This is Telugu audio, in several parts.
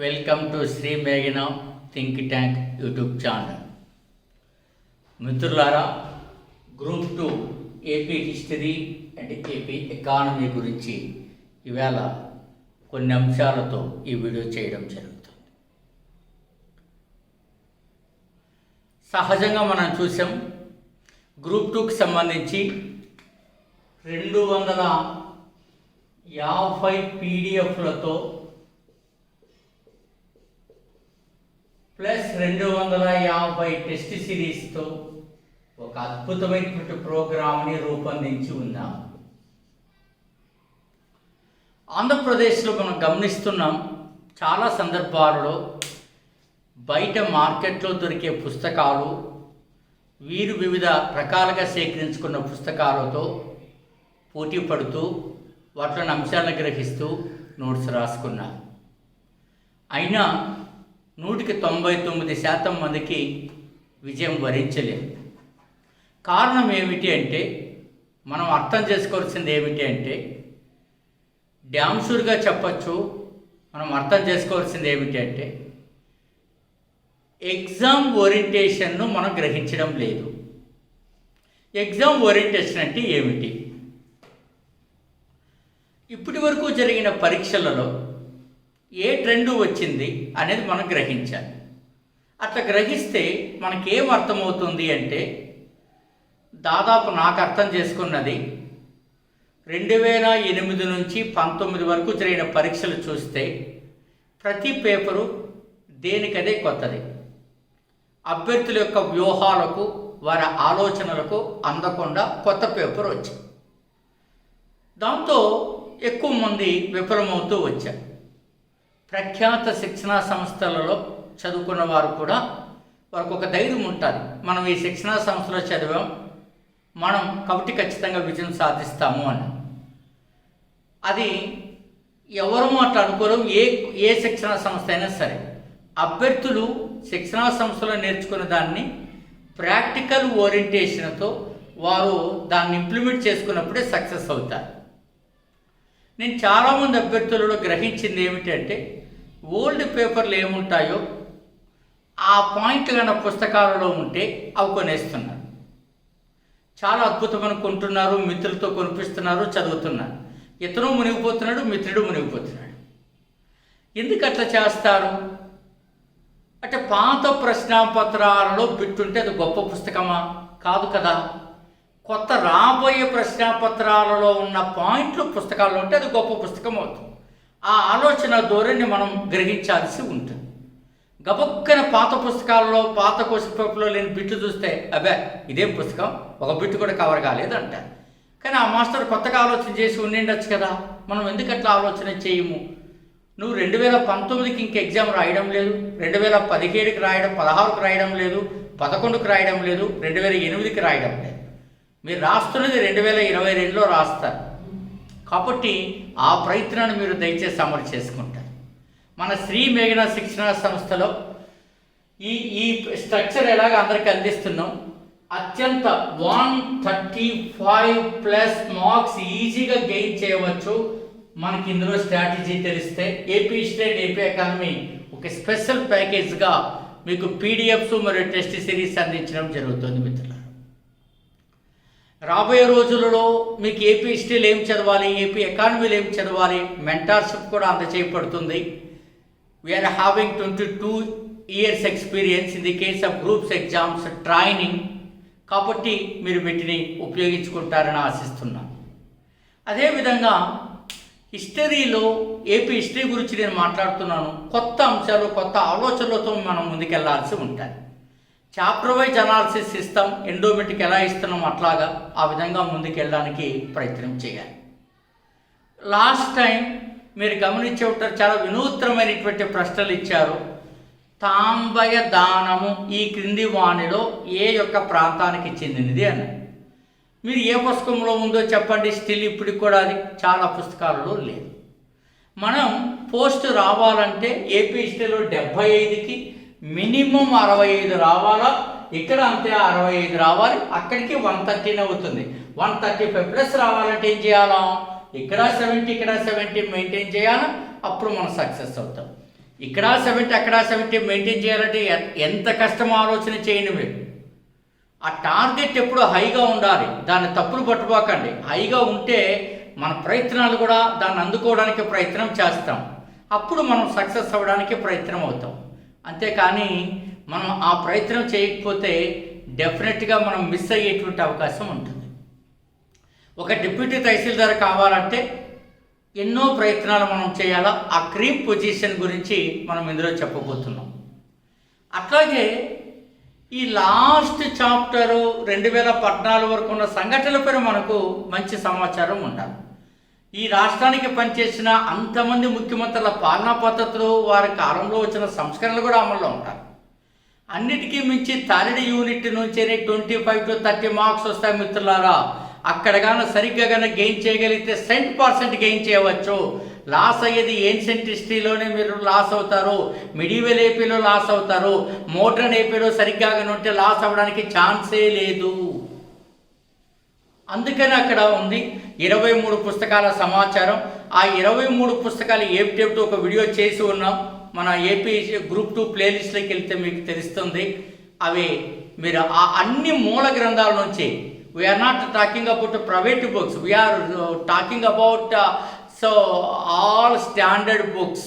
వెల్కమ్ టు శ్రీ మేఘన థింక్ ట్యాంక్ యూట్యూబ్ ఛానల్. మిత్రులారా, group 2 AP history and AP economy గురించి ఇవాళ కొన్ని అంశాలతో ఈ వీడియో చేయడం జరుగుతుంది. సహజంగా మనం చూసాం, గ్రూప్ 2కి సంబంధించి 250 పీడిఎఫ్లతో ప్లస్ 250 టెస్ట్ సిరీస్తో ఒక అద్భుతమైనటువంటి ప్రోగ్రామ్ని రూపొందించి ఉన్నాం. ఆంధ్రప్రదేశ్లో మనం గమనిస్తున్నాం, చాలా సందర్భాలలో బయట మార్కెట్లో దొరికే పుస్తకాలు, వీరు వివిధ రకాలుగా సేకరించుకున్న పుస్తకాలతో పోటీ పడుతూ వాటిలోని అంశాలను గ్రహిస్తూ నోట్స్ రాసుకున్నారు. అయినా 99% మందికి విజయం వరించలేదు. కారణం ఏమిటి అంటే, మనం అర్థం చేసుకోవాల్సింది ఏమిటి అంటే, డ్యామ్ షూర్గా చెప్పచ్చు, మనం అర్థం చేసుకోవాల్సింది ఏమిటి అంటే, ఎగ్జామ్ ఓరియంటేషన్ను మనం గ్రహించడం లేదు. ఎగ్జామ్ ఓరియంటేషన్ అంటే ఏమిటి? ఇప్పటి వరకు జరిగిన పరీక్షలలో ఏ ట్రెండ్ వచ్చింది అనేది మనం గ్రహించాలి. అట్లా గ్రహిస్తే మనకేం అర్థమవుతుంది అంటే, దాదాపు నాకు అర్థం చేసుకున్నది 2008 నుంచి 19 వరకు జరిగిన పరీక్షలు చూస్తే ప్రతి పేపరు దేనికదే కొత్తది. అభ్యర్థుల యొక్క వ్యూహాలకు, వారి ఆలోచనలకు అందకుండా కొత్త పేపర్ వచ్చింది. దాంతో ఎక్కువ మంది విఫలమవుతూ వచ్చారు. ప్రఖ్యాత శిక్షణా సంస్థలలో చదువుకున్న వారు కూడా వారికి ఒక ధైర్యం ఉంటుంది, మనం ఈ శిక్షణా సంస్థలో చదివాం, మనం కాబట్టి ఖచ్చితంగా విజయం సాధిస్తాము అని. అది ఎవరు అట్లా అనుకోరు. ఏ శిక్షణా సంస్థ అయినా సరే, అభ్యర్థులు శిక్షణా సంస్థలో నేర్చుకున్న దాన్ని ప్రాక్టికల్ ఓరియంటేషన్తో వారు దాన్ని ఇంప్లిమెంట్ చేసుకున్నప్పుడే సక్సెస్ అవుతారు. నేను చాలామంది అభ్యర్థులలో గ్రహించింది ఏమిటంటే, ఓల్డ్ పేపర్లు ఏముంటాయో ఆ పాయింట్లు కన్నా పుస్తకాలలో ఉంటే అవి కొనేస్తున్నారు. చాలా అద్భుతమైన కొంటున్నారు, మిత్రులతో కొనిపిస్తున్నారు, చదువుతున్నారు. ఇతను మునిగిపోతున్నాడు, మిత్రుడు మునిగిపోతున్నాడు. ఎందుకు అట్లా చేస్తారు అంటే, పాత ప్రశ్నాపత్రాలలో బిట్టుంటే అది గొప్ప పుస్తకమా? కాదు కదా. కొత్త రాబోయే ప్రశ్నాపత్రాలలో ఉన్న పాయింట్లు పుస్తకాల్లో ఉంటే అది గొప్ప పుస్తకం అవుతుంది. ఆ ఆలోచన ధోరణి మనం గ్రహించాల్సి ఉంటుంది. గబక్కన పాత పుస్తకాలలో, పాత క్వశ్చన్ పేపర్లో లేని బిట్లు చూస్తే అబ్బే ఇదేం పుస్తకం, ఒక బిట్టు కూడా కవర్ కాలేదంటారు. కానీ ఆ మాస్టర్ కొత్తగా ఆలోచన చేసి ఉండిండొచ్చు కదా. మనం ఎందుకు అట్లా ఆలోచన చేయము? నువ్వు 2019కి ఇంక ఎగ్జామ్ రాయడం లేదు, 2017కి రాయడం, 16కి రాయడం లేదు, 11కి రాయడం లేదు, 2008కి రాయడం లేదు. మీరు రాస్తున్నది 2022లో రాస్తారు. కాబట్టి ఆ ప్రయత్నాన్ని మీరు దయచేసి అమలు చేసుకుంటారు. మన శ్రీ మేఘన శిక్షణా సంస్థలో ఈ స్ట్రక్చర్ ఎలాగ అందరికీ అందిస్తున్నాం. అత్యంత 135+ మార్క్స్ ఈజీగా గెయిన్ చేయవచ్చు మనకి ఇందులో స్ట్రాటజీ తెలిస్తే. ఏపీ స్టేట్, ఏపీ ఎకానమీ ఒక స్పెషల్ ప్యాకేజ్గా మీకు పీడిఎఫ్స్ మరియు టెస్ట్ సిరీస్ అందించడం జరుగుతుంది. మిత్రులు, రాబోయే రోజులలో మీకు ఏపీ హిస్టరీలో ఏం చదవాలి, ఏపీ ఎకానమీలో ఏం చదవాలి, మెంటార్షిప్ కూడా అందచేయబడుతుంది. We are having 22 years experience in the case of groups exams training. కాబట్టి మీరు వీటిని ఉపయోగించుకుంటారని ఆశిస్తున్నాను. అదేవిధంగా హిస్టరీలో, ఏపీ హిస్టరీ గురించి నేను మాట్లాడుతున్నాను. కొత్త అంశాలు, కొత్త ఆలోచనలతో మనం ముందుకెళ్లాల్సి ఉంటుంది. చాప్టర్ వైజ్ అనాలిసిస్ ఇస్తాం, ఎండోమెంట్కి ఎలా ఇస్తున్నాం అట్లాగా ఆ విధంగా ముందుకెళ్ళడానికి ప్రయత్నం చేయాలి. లాస్ట్ టైం మీరు గమనించే ఉంటారు, చాలా వినూత్నమైనటువంటి ప్రశ్నలు ఇచ్చారు. తాంబయ దానము ఈ క్రింది వాణిలో ఏ యొక్క ప్రాంతానికి చెందినది అని. మీరు ఏ పుస్తకంలో ఉందో చెప్పండి. స్టిల్ ఇప్పటికి కూడా అది చాలా పుస్తకాలలో లేదు. మనం పోస్ట్ రావాలంటే ఏపీ హిస్టరీలో 75కి మినిమం 65 రావాలా. ఇక్కడ అంతే 65 రావాలి, అక్కడికి 113 అవుతుంది. 135+ రావాలంటే ఏం చేయాలా? ఇక్కడ 70 ఇక్కడ 70 మెయింటైన్ చేయాలా, అప్పుడు మనం సక్సెస్ అవుతాం. ఇక్కడ 70 అక్కడ 70 మెయింటైన్ చేయాలంటే ఎంత కష్టమో ఆలోచన చేయండి మీరు. ఆ టార్గెట్ ఎప్పుడు హైగా ఉండాలి, దాన్ని తప్పులు పట్టుకోకండి. హైగా ఉంటే మన ప్రయత్నాలు కూడా దాన్ని అందుకోవడానికి ప్రయత్నం చేస్తాం, అప్పుడు మనం సక్సెస్ అవ్వడానికి ప్రయత్నం అవుతాం. అంతేకాని మనం ఆ ప్రయత్నం చేయకపోతే డెఫినెట్గా మనం మిస్ అయ్యేటువంటి అవకాశం ఉంటుంది. ఒక డిప్యూటీ తహసీల్దార్ కావాలంటే ఎన్నో ప్రయత్నాలు మనం చేయాలా. ఆ క్రీమ్ పొజిషన్ గురించి మనం ఇందులో చెప్పబోతున్నాం. అట్లాగే ఈ లాస్ట్ చాప్టరు 2014 వరకు ఉన్న సంఘటనలపై మనకు మంచి సమాచారం ఉండాలి. ఈ రాష్ట్రానికి పనిచేసిన అంతమంది ముఖ్యమంత్రుల పాలనా పద్ధతులు, వారి కాలంలో వచ్చిన సంస్కరణలు కూడా అమల్లో ఉంటాయి. అన్నిటికీ మించి థర్డ్ యూనిట్ నుంచి 25 to 30 మార్క్స్ వస్తాయి మిత్రులారా. అక్కడ కానీ సరిగ్గా కానీ గెయిన్ చేయగలిగితే 100% గెయిన్ చేయవచ్చు. లాస్ అయ్యేది ఏన్షియంట్ హిస్టరీలోనే మీరు లాస్ అవుతారు, మిడివల్ ఏపీలో లాస్ అవుతారు, మోడ్రన్ ఏపీలో సరిగ్గా కానీ ఉంటే లాస్ అవ్వడానికి ఛాన్సే లేదు. అందుకని అక్కడ ఉంది 23 పుస్తకాల సమాచారం. ఆ 23 పుస్తకాలు ఏమిటేమిటో ఒక వీడియో చేసి ఉన్నాం. మన ఏపీ గ్రూప్ 2 ప్లేలిస్ట్లోకి వెళ్తే మీకు తెలుస్తుంది. అవి మీరు ఆ అన్ని మూల గ్రంథాల నుంచి, we're not talking about private books, we're talking about all standard books.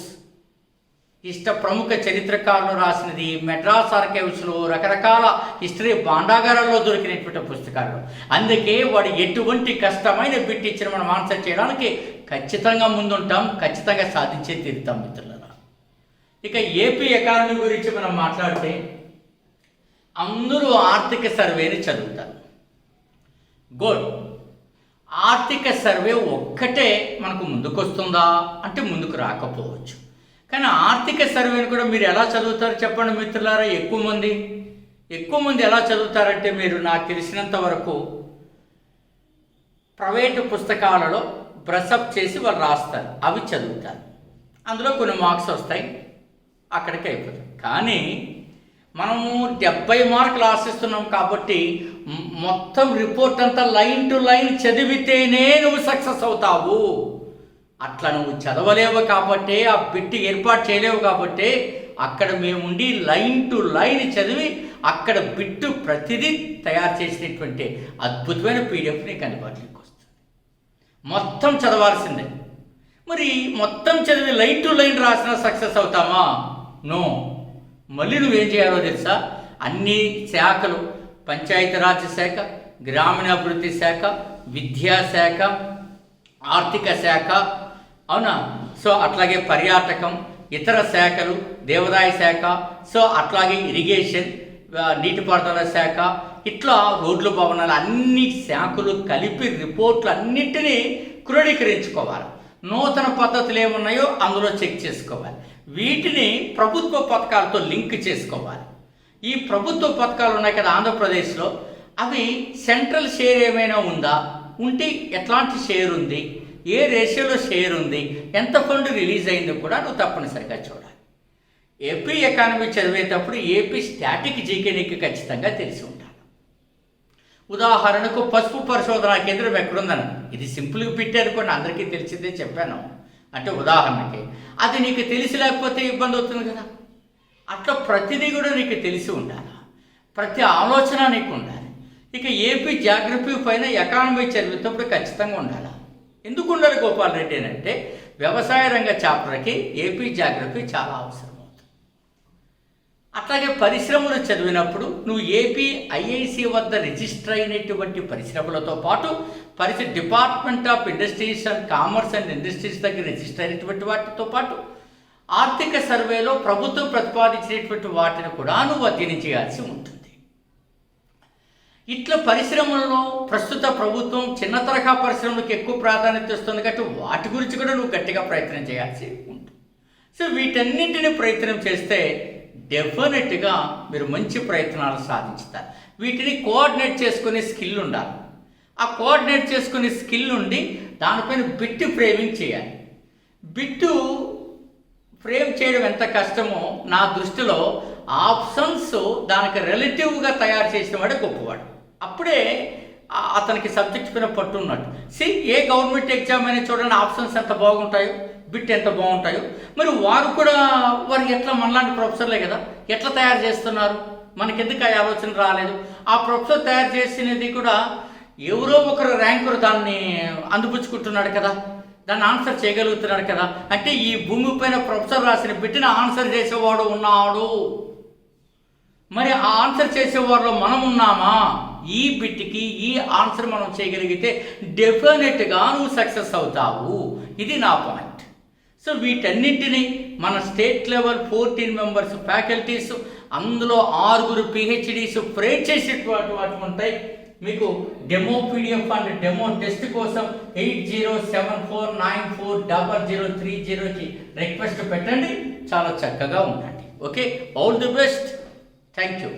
ప్రముఖ చరిత్రకారులు రాసినది, మెడ్రాస్ ఆర్కైవ్స్లో రకరకాల హిస్టరీ భాండాగారాల్లో దొరికినటువంటి పుస్తకాలు. అందుకే వాడు ఎటువంటి కష్టమైన బిట్ ఇచ్చిన మనం ఆన్సర్ చేయడానికి ఖచ్చితంగా ముందుంటాం, ఖచ్చితంగా సాధించే తీరుతాం మిత్రులారా. ఇక ఏపీ ఎకానమీ గురించి మనం మాట్లాడితే అందరూ ఆర్థిక సర్వేని చదువుతారు. గుడ్. ఆర్థిక సర్వే ఒక్కటే మనకు ముందుకు వస్తుందా అంటే ముందుకు రాకపోవచ్చు. కానీ ఆర్థిక సర్వేని కూడా మీరు ఎలా చదువుతారు చెప్పండి మిత్రులారా. ఎక్కువ మంది ఎలా చదువుతారంటే, మీరు నాకు తెలిసినంత వరకు ప్రైవేటు పుస్తకాలలో బ్రషప్ చేసి వాళ్ళు రాస్తారు, అవి చదువుతారు. అందులో కొన్ని మార్క్స్ వస్తాయి, అక్కడికి అయిపోతుంది. కానీ మనము 70 మార్కులు ఆశిస్తున్నాం కాబట్టి మొత్తం రిపోర్ట్ అంతా లైన్ టు లైన్ చదివితేనే నువ్వు సక్సెస్ అవుతావు. అట్లా నువ్వు చదవలేవు కాబట్టి, ఆ బిట్ ఏర్పాటు చేయలేవు కాబట్టి, అక్కడ మేముండి లైన్ టు లైన్ చదివి అక్కడ బిట్టు ప్రతిదీ తయారు చేసినటువంటి అద్భుతమైన పీడిఎఫ్ నీకు అందుబాటులోకి వస్తుంది. మొత్తం చదవాల్సిందే. మరి మొత్తం చదివి లైన్ టు లైన్ రాసినా సక్సెస్ అవుతామా? నో. మళ్ళీ నువ్వేం చేయాలో తెలుసా? అన్ని శాఖలు, పంచాయతీరాజ్ శాఖ, గ్రామీణాభివృద్ధి శాఖ, విద్యాశాఖ, ఆర్థిక శాఖ, అవునా, సో అట్లాగే పర్యాటకం, ఇతర శాఖలు, దేవాదాయ శాఖ, సో అట్లాగే ఇరిగేషన్, నీటిపారుదల శాఖ, ఇట్లా రోడ్లు, భవనాలు, అన్ని శాఖలు కలిపి రిపోర్ట్లు అన్నింటినీ క్రోడీకరించుకోవాలి. నూతన పద్ధతులు ఏమున్నాయో అందులో చెక్ చేసుకోవాలి. వీటిని ప్రభుత్వ పథకాలతో లింక్ చేసుకోవాలి. ఈ ప్రభుత్వ పథకాలు ఉన్నాయి కదా ఆంధ్రప్రదేశ్లో, అవి సెంట్రల్ షేర్ ఏమైనా ఉందా, ఉంటే ఎట్లాంటి షేర్ ఉంది, ఏ రేషియోలో షేర్ ఉంది, ఎంత ఫండ్ రిలీజ్ అయిందో కూడా నువ్వు తప్పనిసరిగా చూడాలి. ఏపీ ఎకానమీ చదివేటప్పుడు ఏపీ స్టాటిక్ జీకే నీకు ఖచ్చితంగా తెలిసి ఉండాలి. ఉదాహరణకు పసుపు పరిశోధనా కేంద్రం ఎక్కడుందని, ఇది సింపుల్గా పెట్టారుకోండి, అందరికీ తెలిసిందే చెప్పాను. అంటే ఉదాహరణకి అది నీకు తెలిసి లేకపోతే ఇబ్బంది అవుతుంది కదా. అట్లా ప్రతిదీ కూడా నీకు తెలిసి ఉండాలి, ప్రతి ఆలోచన నీకు ఉండాలి. ఇక ఏపీ జాగ్రఫీ పైన ఎకానమీ చదివేటప్పుడు ఖచ్చితంగా ఉండాలి. ఎందుకు ఉండాలి గోపాల్ రెడ్డి అని అంటే, వ్యవసాయ రంగ చాప్టర్కి ఏపీ జాగ్రఫీ చాలా అవసరం అవుతుంది. అట్లాగే పరిశ్రమలు చదివినప్పుడు నువ్వు ఏపీ ఐఐసి వద్ద రిజిస్టర్ అయినటువంటి పరిశ్రమలతో పాటు department of industries and commerce and industries దగ్గర రిజిస్టర్ అయినటువంటి వాటితో పాటు ఆర్థిక సర్వేలో ప్రభుత్వం ప్రతిపాదించినటువంటి వాటిని కూడా నువ్వు అధ్యయనం చేయాల్సి ఉంటుంది. ఇట్లా పరిశ్రమలలో ప్రస్తుత ప్రభుత్వం చిన్న తరహా పరిశ్రమలకు ఎక్కువ ప్రాధాన్యత ఇస్తుంది కాబట్టి వాటి గురించి కూడా నువ్వు గట్టిగా ప్రయత్నం చేయాల్సి ఉంటుంది. సో వీటన్నింటినీ ప్రయత్నం చేస్తే డెఫినెట్గా మీరు మంచి ప్రయత్నాలు సాధించుతారు. వీటిని కోఆర్డినేట్ చేసుకునే స్కిల్ ఉండాలి. ఆ కోఆర్డినేట్ చేసుకునే స్కిల్ ఉండి దానిపైన బిట్ ఫ్రేమింగ్ చేయాలి. బిట్టు ఫ్రేమ్ చేయడం ఎంత కష్టమో నా దృష్టిలో ఆప్షన్స్ దానికి రిలేటివ్గా తయారు చేసిన వాడే గొప్పవాడు. అప్పుడే అతనికి సబ్జెక్ట్ పైన పట్టు ఉన్నట్టు. ఏ గవర్నమెంట్ ఎగ్జామ్ అయినా చూడండి, ఆప్షన్స్ ఎంత బాగుంటాయో, బిట్ ఎంత బాగుంటాయో. మరి వారు ఎట్లా మనలాంటి ప్రొఫెసర్లే కదా, ఎట్లా తయారు చేస్తున్నారు? మనకెందుకు ఆ ఆలోచన రాలేదు? ఆ ప్రొఫెసర్ తయారు చేసినది కూడా ఎవరో ఒకరు ర్యాంకర్ దాన్ని అందిపుచ్చుకుంటున్నాడు కదా, దాన్ని ఆన్సర్ చేయగలుగుతున్నాడు కదా. అంటే ఈ భూమి పైన ప్రొఫెసర్ రాసిన బిట్టిన ఆన్సర్ చేసేవాడు ఉన్నాడు. మరి ఆ ఆన్సర్ చేసేవారిలో మనం ఉన్నామా? ఈ బిట్కి ఈ ఆన్సర్ మనం చేయగలిగితే డెఫినెట్గా నువ్వు సక్సెస్ అవుతావు. ఇది నా పాయింట్. సో వీటన్నింటినీ మన స్టేట్ లెవెల్ 14 మెంబర్స్ ఫ్యాకల్టీస్, అందులో 6 PhDs ప్రేర్ చేసేటువంటి ఉంటాయి. మీకు demo PDF and demo test కోసం 8074940030కి రిక్వెస్ట్ పెట్టండి. చాలా చక్కగా ఉండండి. Okay, all the best. Thank you.